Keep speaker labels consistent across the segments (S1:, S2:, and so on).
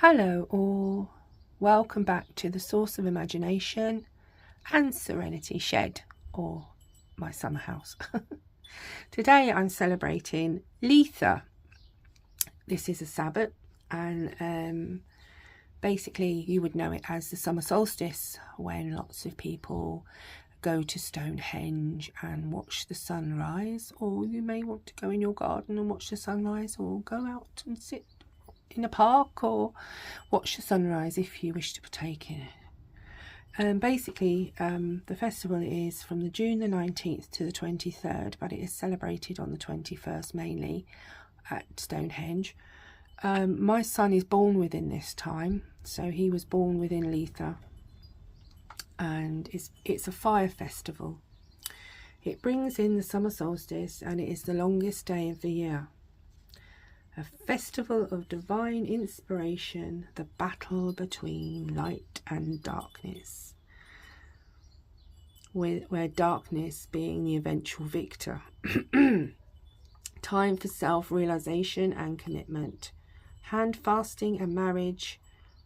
S1: Hello all, welcome back to the Source of Imagination and Serenity Shed, or my summer house. Today I'm celebrating Litha. This is a Sabbath, and basically you would know it as the summer solstice, when lots of people go to Stonehenge and watch the sunrise, or you may want to go in your garden and watch the sunrise, or go out and sit in a park or watch the sunrise if you wish to partake in it. Basically, the festival is from the June the 19th to the 23rd, but it is celebrated on the 21st mainly at Stonehenge. My son is born within this time, so he was born within Litha, and it's a fire festival. It brings in the summer solstice, and it is the longest day of the year. A festival of divine inspiration, the battle between light and darkness, where darkness being the eventual victor. Time for self-realization and commitment. Hand fasting and marriage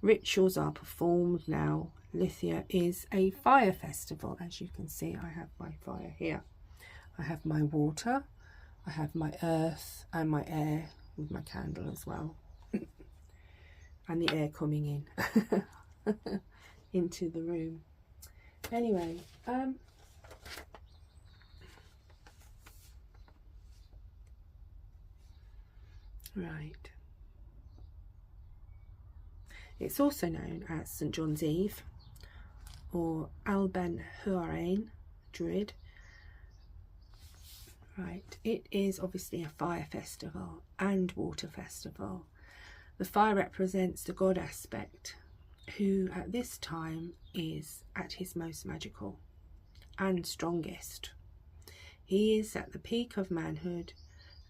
S1: rituals are performed now. Litha is a fire festival. As you can see, I have my fire here. I have my water, I have my earth and my air, with my candle as well, and the air coming in into the room. Anyway, right, it's also known as St. John's Eve or Alban Huarain Druid. Right, it is obviously a fire festival and water festival. The fire represents the God aspect, who at this time is at his most magical and strongest. He is at the peak of manhood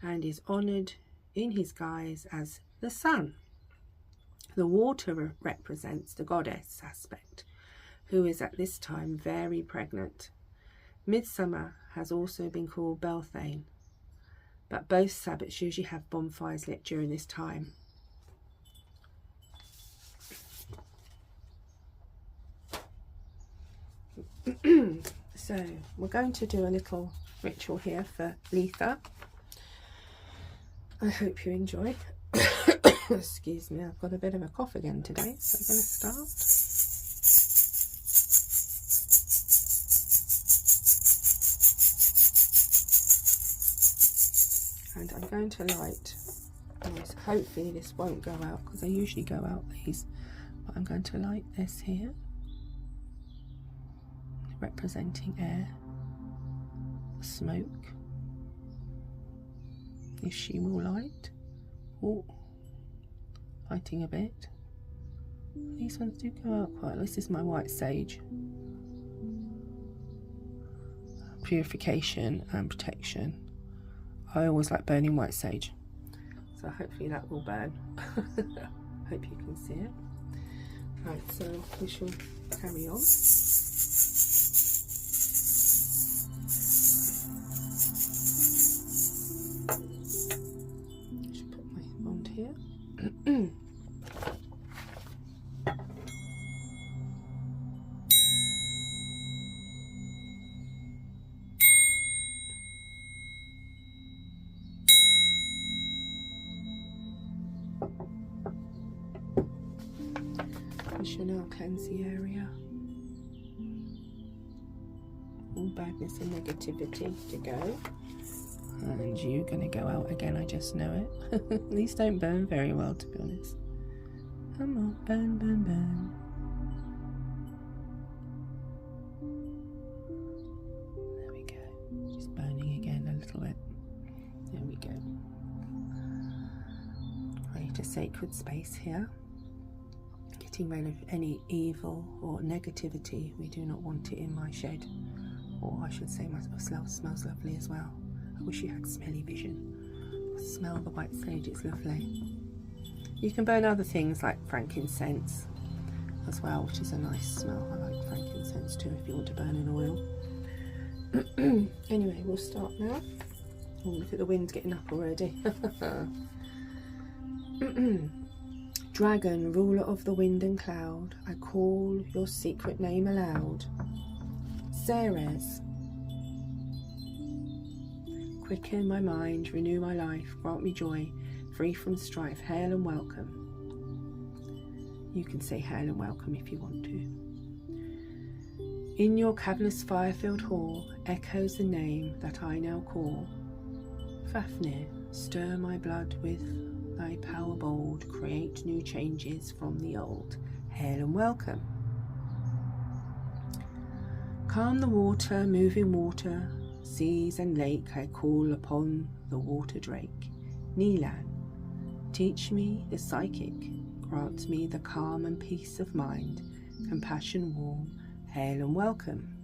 S1: and is honoured in his guise as the sun. The water represents the goddess aspect, who is at this time very pregnant. Midsummer has also been called Beltane, but both Sabbaths usually have bonfires lit during this time. So we're going to do a little ritual here for Litha. I hope you enjoy. Excuse me, I've got a bit of a cough again today, so I'm going to start. And I'm going to light, hopefully this won't go out because I usually go out these, but I'm going to light this here, representing air, smoke. If she will light. Oh, lighting a bit. These ones do go out quite. This is my white sage. Purification and protection. I always like burning white sage, so hopefully that will burn. Hope you can see it. Right, so we shall carry on. I should put my wand here. We shall now cleanse the area. All badness and negativity to go. And you're going to go out again, I just know it. These don't burn very well, to be honest. Come on, burn, burn, burn. There we go. Just burning again a little bit. There we go. Create a sacred space here. Getting rid of any evil or negativity. We do not want it in my shed, or I should say myself smells lovely as well. I wish you had smelly vision. Smell the white sage, it's lovely. You can burn other things like frankincense as well, which is a nice smell. I like frankincense too if you want to burn in oil. Anyway, we'll start now. Oh, look at the wind getting up already. Dragon, ruler of the wind and cloud, I call your secret name aloud. Ceres, quicken my mind, renew my life, grant me joy, free from strife, hail and welcome. You can say hail and welcome if you want to. In your cavernous fire-filled hall echoes the name that I now call. Fafnir, stir my blood with thy power bold, create new changes from the old. Hail and welcome. Calm the water, moving water, seas and lake, I call upon the water drake. Nilan, teach me the psychic, grant me the calm and peace of mind, compassion warm, hail and welcome.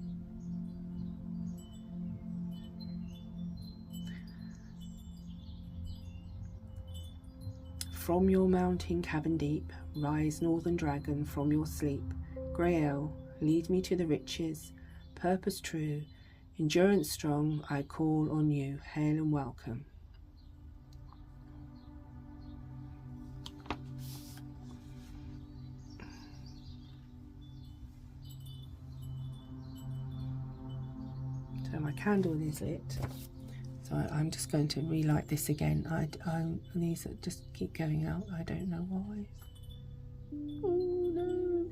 S1: From your mountain cavern deep, rise northern dragon from your sleep. Grail, lead me to the riches, purpose true, endurance strong, I call on you, hail and welcome. So my candle is lit, so I'm just going to relight this again. These just keep going out, I don't know why. Oh no.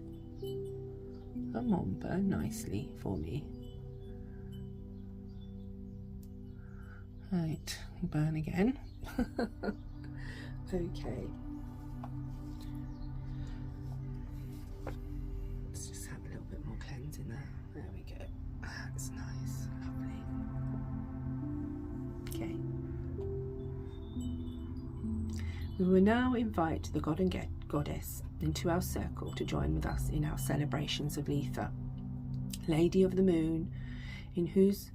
S1: Come on, burn nicely for me. Right, burn again. Okay. Let's just have a little bit more cleanse in there. There we go. That's nice, lovely. Okay. We will now invite the god and goddess into our circle to join with us in our celebrations of Litha, Lady of the Moon, in whose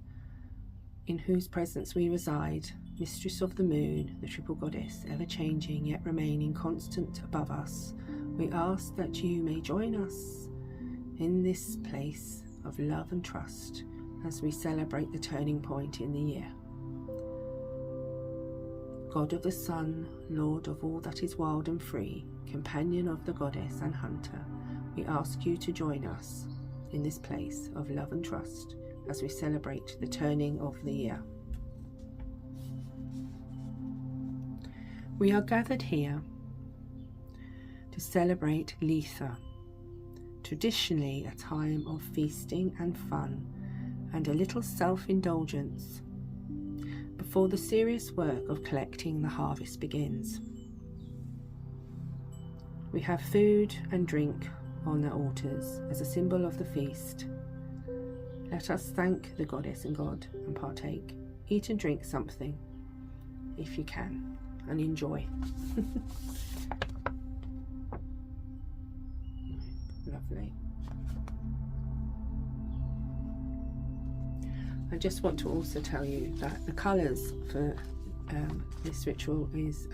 S1: presence we reside, Mistress of the Moon, the triple goddess, ever changing yet remaining constant above us. We ask that you may join us in this place of love and trust as we celebrate the turning point in the year. God of the sun, Lord of all that is wild and free, companion of the goddess and hunter, we ask you to join us in this place of love and trust as we celebrate the turning of the year. We are gathered here to celebrate Litha, traditionally a time of feasting and fun and a little self-indulgence before the serious work of collecting the harvest begins. We have food and drink on the altars as a symbol of the feast. Let us thank the goddess and god and partake. Eat and drink something if you can and enjoy. Lovely. I just want to also tell you that the colours for this ritual is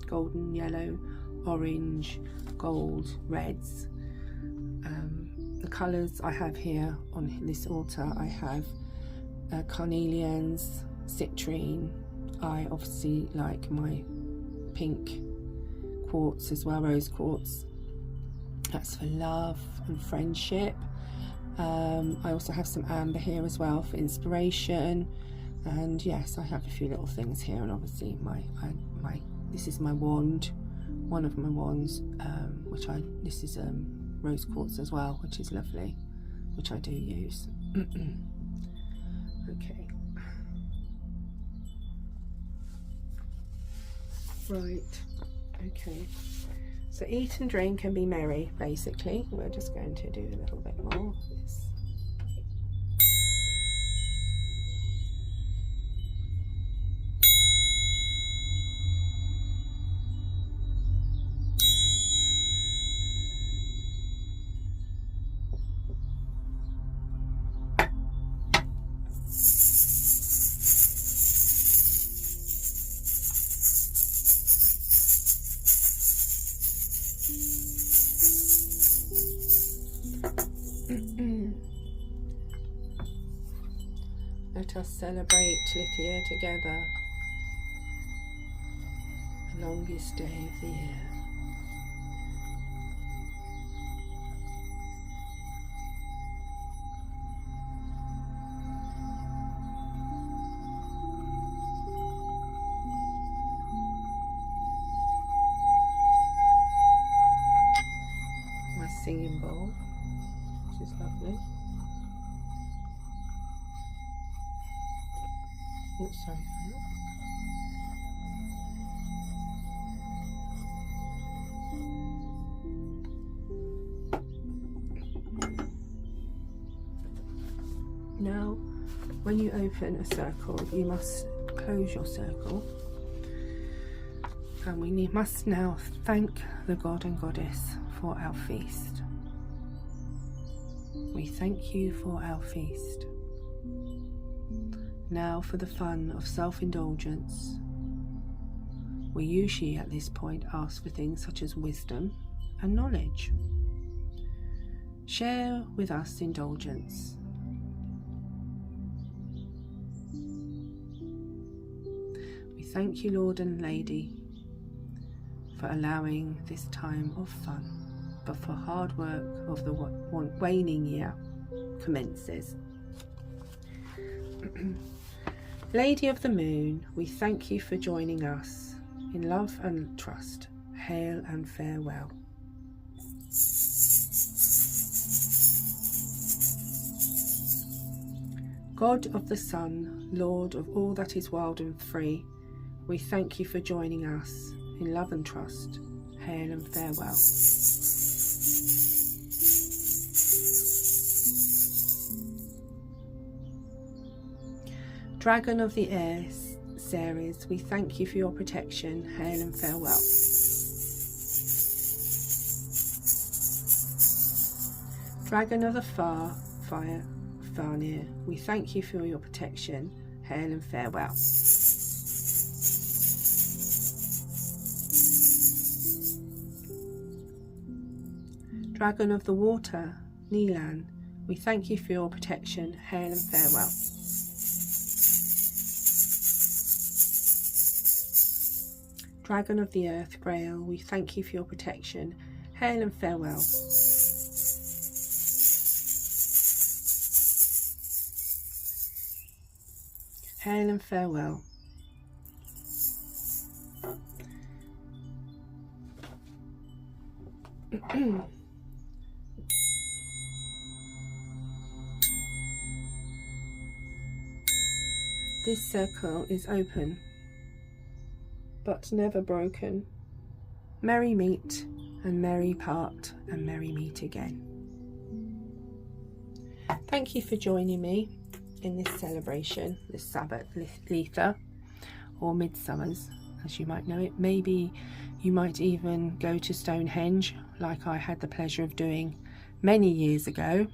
S1: golden, yellow, orange, gold, reds. The colours I have here on this altar, I have carnelians, citrine. I obviously like my pink quartz as well, rose quartz. That's for love and friendship. I also have some amber here as well for inspiration, and yes, I have a few little things here, and obviously this is my wand, one of my wands, this is rose quartz as well, which is lovely, which I do use. Okay, right, okay, so eat and drink and be merry, basically. We're just going to do a little bit more of this. Let us celebrate Litha together, the longest day of the year. singing bowl, which is lovely. Oops, sorry for that. Now, when you open a circle, you must close your circle, and we must now thank the God and Goddess for our feast. We thank you for our feast. Now for the fun of self-indulgence. We usually at this point ask for things such as wisdom and knowledge. Share with us indulgence. We thank you, Lord and Lady, for allowing this time of fun, but for hard work of the waning year commences. Lady of the Moon, we thank you for joining us in love and trust. Hail and farewell. God of the Sun, Lord of all that is wild and free, we thank you for joining us in love and trust. Hail and farewell. Dragon of the Air, Ceres, we thank you for your protection. Hail and farewell. Dragon of the Fire, Farnir, we thank you for your protection. Hail and farewell. Dragon of the Water, Nilan, we thank you for your protection. Hail and farewell. Dragon of the Earth, Grail, we thank you for your protection. Hail and farewell. Hail and farewell. This circle is open, but never broken. Merry meet and merry part and merry meet again. Thank you for joining me in this celebration, this Sabbath, Litha, or Midsummer's, as you might know it. Maybe you might even go to Stonehenge, like I had the pleasure of doing many years ago,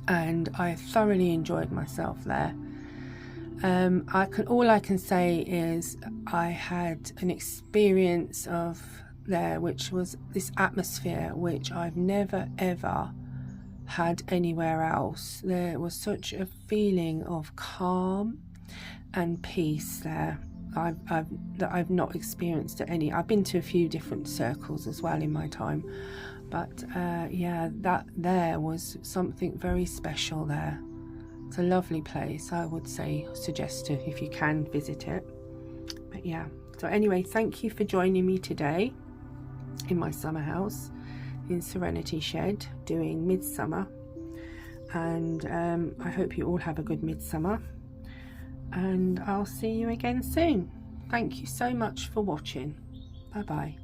S1: and I thoroughly enjoyed myself there. All I can say is I had an experience of there which was this atmosphere which I've never ever had anywhere else. There was such a feeling of calm and peace there that I've not experienced at any. I've been to a few different circles as well in my time, but yeah, that there was something very special there. It's a lovely place. I would suggest it if you can visit it. But yeah, so anyway, thank you for joining me today in my summer house in Serenity Shed doing Midsummer, and I hope you all have a good Midsummer, and I'll see you again soon. Thank you so much for watching. Bye bye.